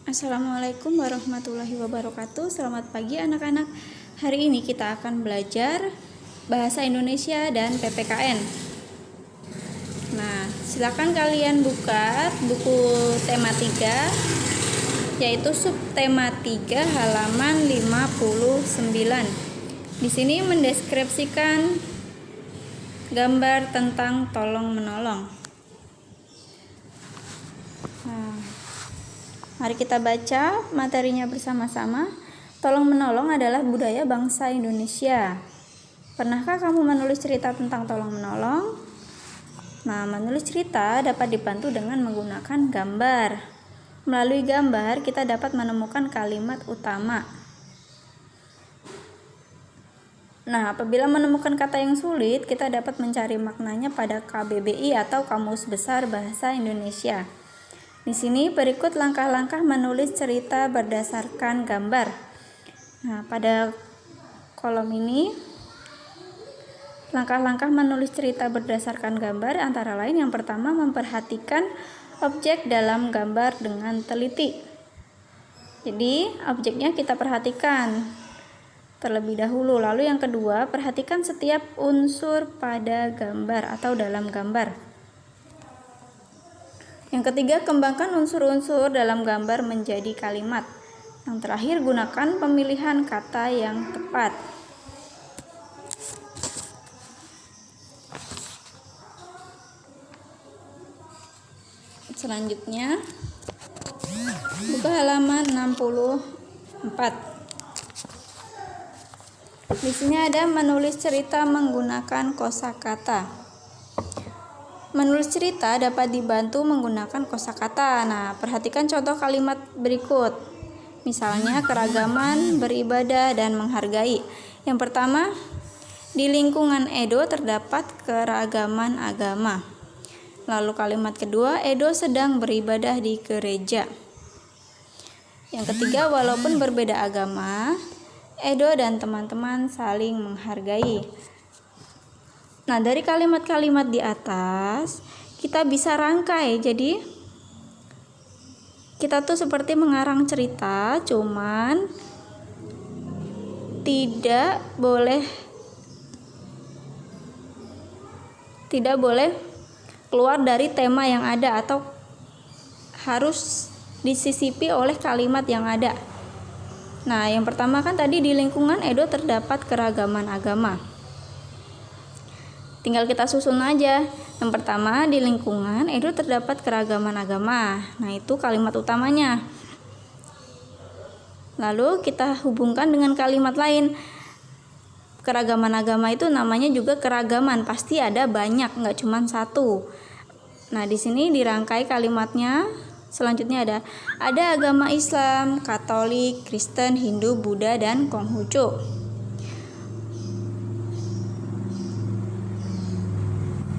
Assalamualaikum warahmatullahi wabarakatuh. Selamat pagi anak-anak. Hari ini kita akan belajar Bahasa Indonesia dan PPKN. Nah, silakan kalian buka buku tema 3, yaitu subtema 3 halaman 59. Di sini mendeskripsikan gambar tentang tolong menolong. Nah, mari kita baca materinya bersama-sama. Tolong menolong adalah budaya bangsa Indonesia. Pernahkah kamu menulis cerita tentang tolong menolong? Nah, menulis cerita dapat dibantu dengan menggunakan gambar. Melalui gambar, kita dapat menemukan kalimat utama. Nah, apabila menemukan kata yang sulit, kita dapat mencari maknanya pada KBBI atau Kamus Besar Bahasa Indonesia. Di sini berikut langkah-langkah menulis cerita berdasarkan gambar. Nah, pada kolom ini langkah-langkah menulis cerita berdasarkan gambar antara lain yang pertama, memperhatikan objek dalam gambar dengan teliti. Jadi, objeknya kita perhatikan terlebih dahulu. Lalu yang kedua, perhatikan setiap unsur pada gambar atau dalam gambar. Yang ketiga, kembangkan unsur-unsur dalam gambar menjadi kalimat. Yang terakhir, gunakan pemilihan kata yang tepat. Selanjutnya, buka halaman 64. Di sini ada menulis cerita menggunakan kosakata. Menulis cerita dapat dibantu menggunakan kosakata. Nah, perhatikan contoh kalimat berikut. Misalnya, keragaman, beribadah, dan menghargai. Yang pertama, di lingkungan Edo terdapat keragaman agama. Lalu kalimat kedua, Edo sedang beribadah di gereja. Yang ketiga, walaupun berbeda agama, Edo dan teman-teman saling menghargai. Nah, dari kalimat-kalimat di atas, kita bisa rangkai. Jadi, kita tuh seperti mengarang cerita, cuman tidak boleh keluar dari tema yang ada atau harus disisipi oleh kalimat yang ada. Nah, yang pertama kan tadi di lingkungan Edo terdapat keragaman agama. Tinggal kita susun aja. Yang pertama, di lingkungan Edo terdapat keragaman agama. Nah, itu kalimat utamanya. Lalu kita hubungkan dengan kalimat lain. Keragaman agama itu namanya juga keragaman. Pasti ada banyak, nggak cuma satu. Nah, di sini dirangkai kalimatnya. Selanjutnya ada agama Islam, Katolik, Kristen, Hindu, Buddha, dan Konghucu.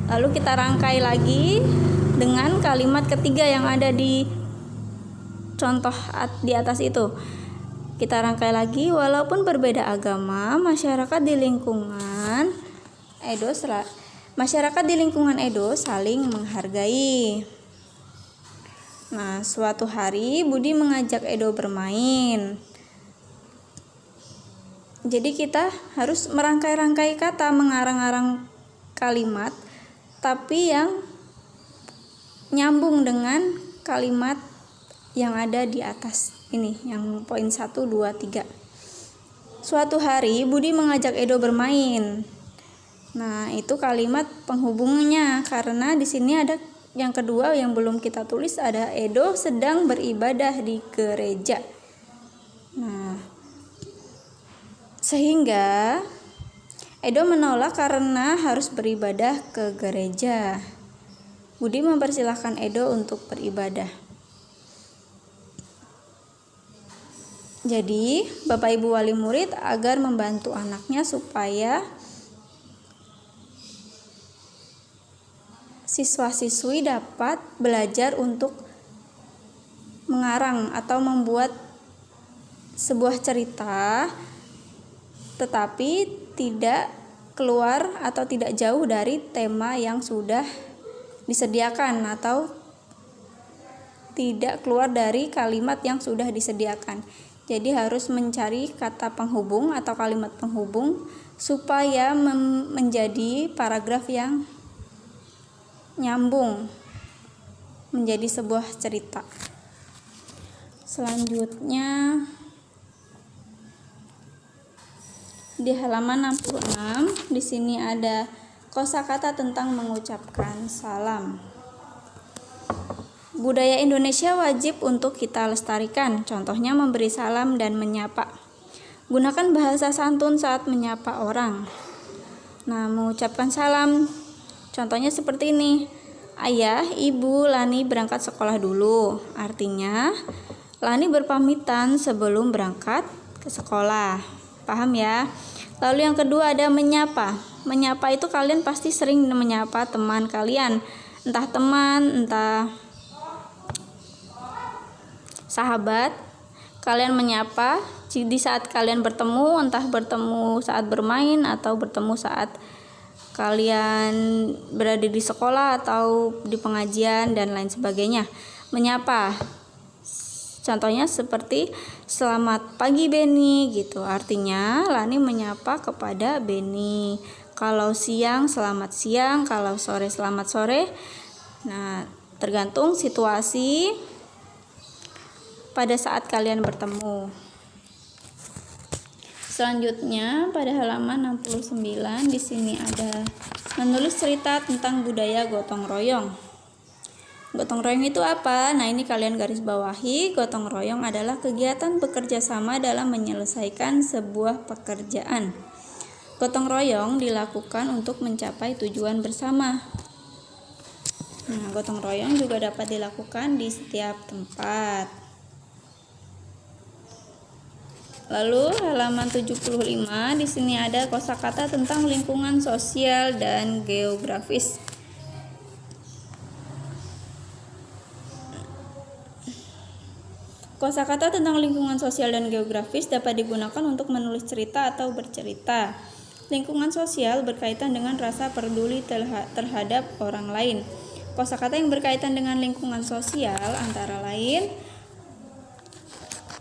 Lalu kita rangkai lagi dengan kalimat ketiga yang ada di contoh di atas itu. Kita rangkai lagi, walaupun berbeda agama, masyarakat di lingkungan Edo saling menghargai. Nah, suatu hari Budi mengajak Edo bermain. Jadi kita harus merangkai-rangkai kata, mengarang-arang kalimat, tapi yang nyambung dengan kalimat yang ada di atas ini, yang poin 1, 2, 3. Suatu hari Budi mengajak Edo bermain. Nah, itu kalimat penghubungnya, karena di sini ada yang kedua yang belum kita tulis, ada Edo sedang beribadah di gereja. Nah, sehingga Edo menolak karena harus beribadah ke gereja. Budi mempersilahkan Edo untuk beribadah. Jadi, Bapak Ibu wali murid agar membantu anaknya supaya siswa-siswi dapat belajar untuk mengarang atau membuat sebuah cerita, tetapi tidak keluar atau tidak jauh dari tema yang sudah disediakan atau tidak keluar dari kalimat yang sudah disediakan. Jadi harus mencari kata penghubung atau kalimat penghubung supaya menjadi paragraf yang nyambung menjadi sebuah cerita. Selanjutnya di halaman 66 di sini ada kosakata tentang mengucapkan salam. Budaya Indonesia wajib untuk kita lestarikan. Contohnya memberi salam dan menyapa. Gunakan bahasa santun saat menyapa orang. Nah, mengucapkan salam contohnya seperti ini. Ayah, Ibu, Lani berangkat sekolah dulu. Artinya, Lani berpamitan sebelum berangkat ke sekolah. Paham ya? Lalu yang kedua ada menyapa. Menyapa itu kalian pasti sering menyapa teman kalian. Entah teman, entah sahabat. Kalian menyapa di saat kalian bertemu, entah bertemu saat bermain atau bertemu saat kalian berada di sekolah atau di pengajian dan lain sebagainya. Menyapa contohnya seperti selamat pagi Beni gitu. Artinya Lani menyapa kepada Beni. Kalau siang selamat siang, kalau sore selamat sore. Nah, tergantung situasi pada saat kalian bertemu. Selanjutnya pada halaman 69 di sini ada menulis cerita tentang budaya gotong royong. Gotong royong itu apa? Nah, ini kalian garis bawahi. Gotong royong adalah kegiatan bekerja sama dalam menyelesaikan sebuah pekerjaan. Gotong royong dilakukan untuk mencapai tujuan bersama. Nah, gotong royong juga dapat dilakukan di setiap tempat. Lalu halaman 75 di sini ada kosakata tentang lingkungan sosial dan geografis. Kosakata tentang lingkungan sosial dan geografis dapat digunakan untuk menulis cerita atau bercerita. Lingkungan sosial berkaitan dengan rasa peduli terhadap orang lain. Kosakata yang berkaitan dengan lingkungan sosial antara lain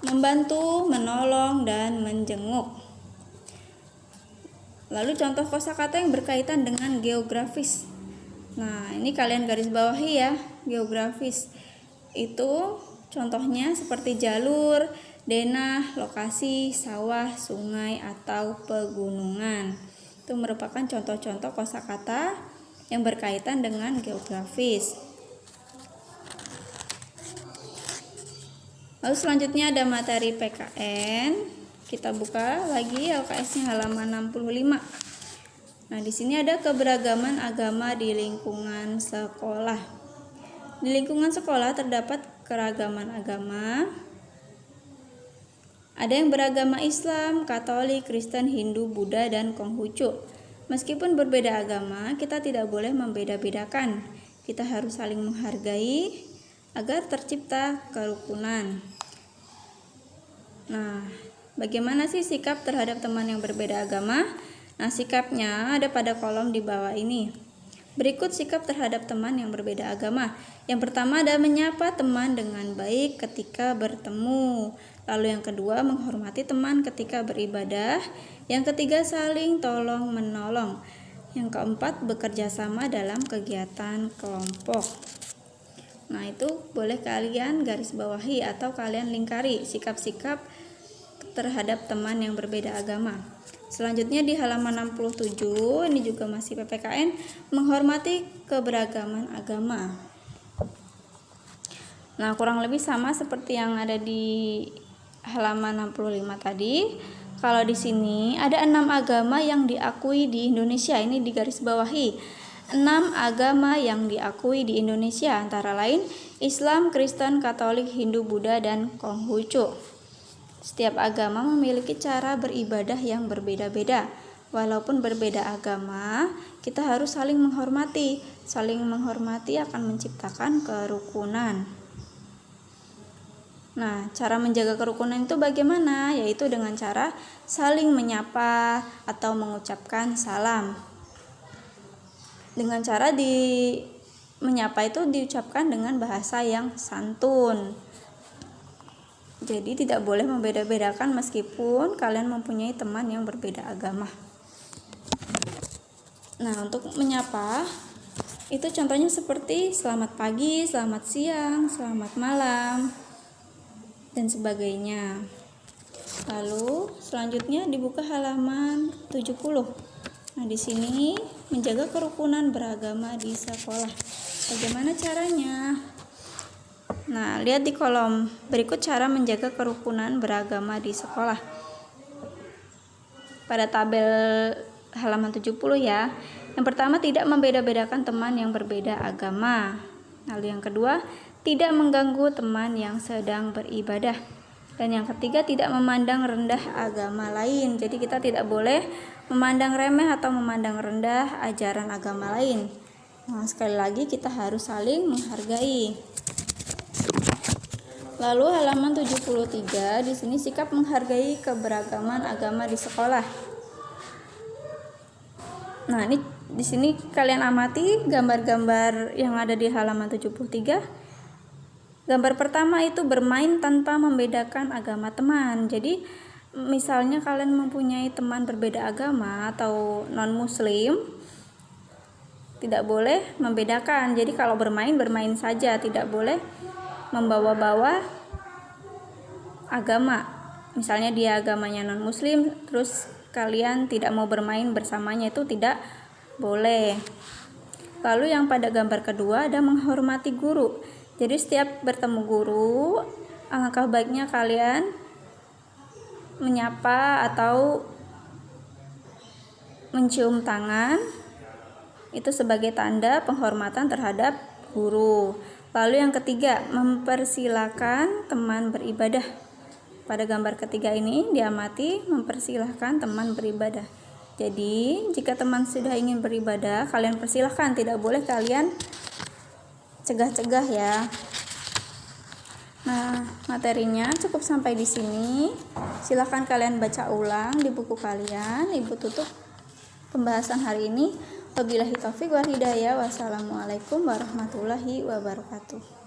membantu, menolong, dan menjenguk. Lalu contoh kosakata yang berkaitan dengan geografis. Nah, ini kalian garis bawahi ya. Geografis itu contohnya seperti jalur, denah, lokasi, sawah, sungai, atau pegunungan. Itu merupakan contoh-contoh kosakata yang berkaitan dengan geografis. Lalu selanjutnya ada materi PKN. Kita buka lagi LKS-nya halaman 65. Nah, di sini ada keberagaman agama di lingkungan sekolah. Di lingkungan sekolah terdapat keragaman agama. Ada yang beragama Islam, Katolik, Kristen, Hindu, Buddha, dan Konghucu. Meskipun berbeda agama, kita tidak boleh membeda-bedakan. Kita harus saling menghargai agar tercipta kerukunan. Nah, bagaimana sih sikap terhadap teman yang berbeda agama? Nah, sikapnya ada pada kolom di bawah ini. Berikut sikap terhadap teman yang berbeda agama. Yang pertama ada menyapa teman dengan baik ketika bertemu. Lalu yang kedua menghormati teman ketika beribadah. Yang ketiga saling tolong menolong. Yang keempat bekerja sama dalam kegiatan kelompok. Nah, itu boleh kalian garis bawahi atau kalian lingkari sikap-sikap terhadap teman yang berbeda agama. Selanjutnya di halaman 67, ini juga masih PPKN, menghormati keberagaman agama. Nah, kurang lebih sama seperti yang ada di halaman 65 tadi. Kalau di sini ada 6 agama yang diakui di Indonesia, ini di garis bawahi. 6 agama yang diakui di Indonesia antara lain Islam, Kristen, Katolik, Hindu, Buddha, dan Konghucu. Setiap agama memiliki cara beribadah yang berbeda-beda. Walaupun berbeda agama, kita harus saling menghormati. Saling menghormati akan menciptakan kerukunan. Nah, cara menjaga kerukunan itu bagaimana? Yaitu dengan cara saling menyapa atau mengucapkan salam. Dengan cara di menyapa itu diucapkan dengan bahasa yang santun. Jadi tidak boleh membeda-bedakan meskipun kalian mempunyai teman yang berbeda agama. Nah, untuk menyapa itu contohnya seperti selamat pagi, selamat siang, selamat malam, dan sebagainya. Lalu selanjutnya dibuka halaman 70. Nah, di sini menjaga kerukunan beragama di sekolah. Bagaimana caranya? Nah, lihat di kolom berikut cara menjaga kerukunan beragama di sekolah. Pada tabel halaman 70 ya. Yang pertama, tidak membeda-bedakan teman yang berbeda agama. Lalu yang kedua, tidak mengganggu teman yang sedang beribadah. Dan yang ketiga, tidak memandang rendah agama lain. Jadi kita tidak boleh memandang remeh atau memandang rendah ajaran agama lain. Nah, sekali lagi kita harus saling menghargai. Lalu halaman 73, di sini sikap menghargai keberagaman agama di sekolah. Nah, ini di sini kalian amati gambar-gambar yang ada di halaman 73. Gambar pertama itu bermain tanpa membedakan agama teman. Jadi misalnya kalian mempunyai teman berbeda agama atau non-muslim, tidak boleh membedakan. Jadi kalau bermain saja, tidak boleh membawa-bawa agama. Misalnya dia agamanya non-muslim, terus kalian tidak mau bermain bersamanya, itu tidak boleh. Lalu yang pada gambar kedua ada menghormati guru. Jadi setiap bertemu guru, alangkah baiknya kalian menyapa atau mencium tangan. Itu sebagai tanda penghormatan terhadap guru. Lalu yang ketiga, mempersilahkan teman beribadah. Pada gambar ketiga ini diamati mempersilahkan teman beribadah. Jadi jika teman sudah ingin beribadah, kalian persilahkan, tidak boleh kalian cegah-cegah ya. Nah, materinya cukup sampai di sini. Silahkan kalian baca ulang di buku kalian. Ibu tutup pembahasan hari ini. Wabillahi taufiq wal hidayah. Wassalamualaikum warahmatullahi wabarakatuh.